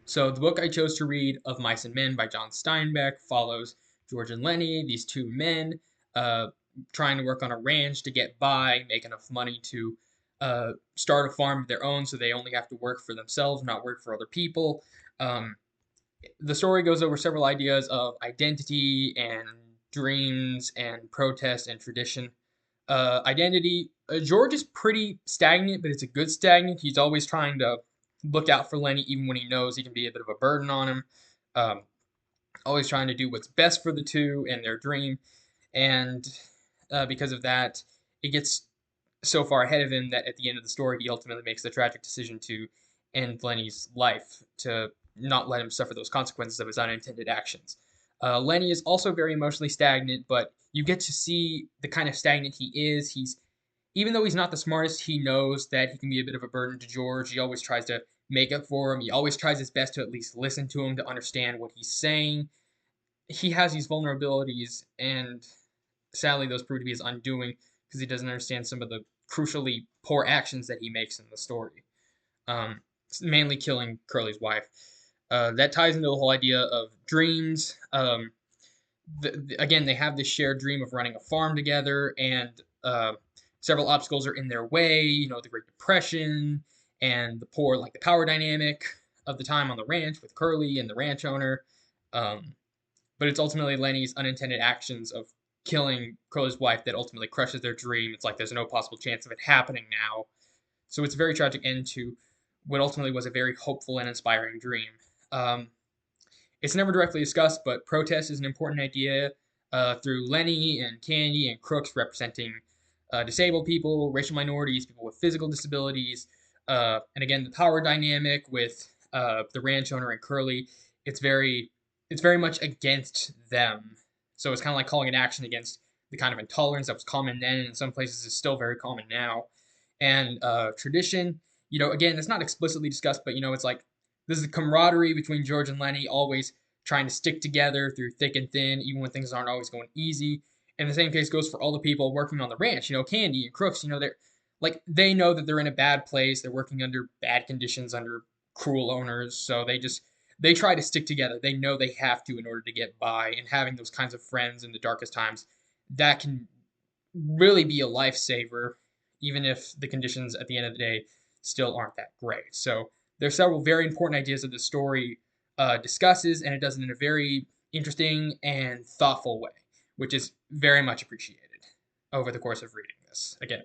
So the book I chose to read, Of Mice and Men by John Steinbeck, follows George and Lenny, these two men, uh, trying to work on a ranch to get by, make enough money to start a farm of their own, so they only have to work for themselves, not work for other people. Um, the story goes over several ideas of identity and dreams and protest and tradition. Identity, George is pretty stagnant, but it's a good stagnant. He's always trying to look out for Lenny, even when he knows he can be a bit of a burden on him. Um, Always trying to do what's best for the two and their dream. And because of that, it gets so far ahead of him that at the end of the story, he ultimately makes the tragic decision to end Lenny's life, to not let him suffer those consequences of his unintended actions. Lenny is also very emotionally stagnant, but you get to see the kind of stagnant he is. Even though he's not the smartest, he knows that he can be a bit of a burden to George. He always tries to make up for him. He always tries his best to at least listen to him, to understand what he's saying. He has these vulnerabilities, and sadly, those prove to be his undoing because he doesn't understand some of the crucially poor actions that he makes in the story. Um, Mainly killing Curly's wife. That ties into the whole idea of dreams. Again, they have this shared dream of running a farm together, and several obstacles are in their way. You know, the Great Depression and the poor, like the power dynamic of the time on the ranch with Curly and the ranch owner. Um, but it's ultimately Lenny's unintended actions of killing Curly's wife that ultimately crushes their dream. It's like there's no possible chance of it happening now. So it's a very tragic end to what ultimately was a very hopeful and inspiring dream. Um, it's never directly discussed, but protest is an important idea through Lenny and Candy and Crooks representing disabled people, racial minorities, people with physical disabilities, and again the power dynamic with the ranch owner and Curly. It's very it's very much against them. So it's kind of like calling an action against the kind of intolerance that was common then, and in some places is still very common now. And tradition, again, it's not explicitly discussed, but it's like this is the camaraderie between George and Lenny, always trying to stick together through thick and thin, even when things aren't always going easy. And the same case goes for all the people working on the ranch. Candy and Crooks. They know that they're in a bad place. They're working under bad conditions, under cruel owners. So they try to stick together. They know they have to in order to get by. And having those kinds of friends in the darkest times, that can really be a lifesaver, even if the conditions at the end of the day still aren't that great. So there's several very important ideas that the story discusses, and it does it in a very interesting and thoughtful way, which is very much appreciated over the course of reading this. Again,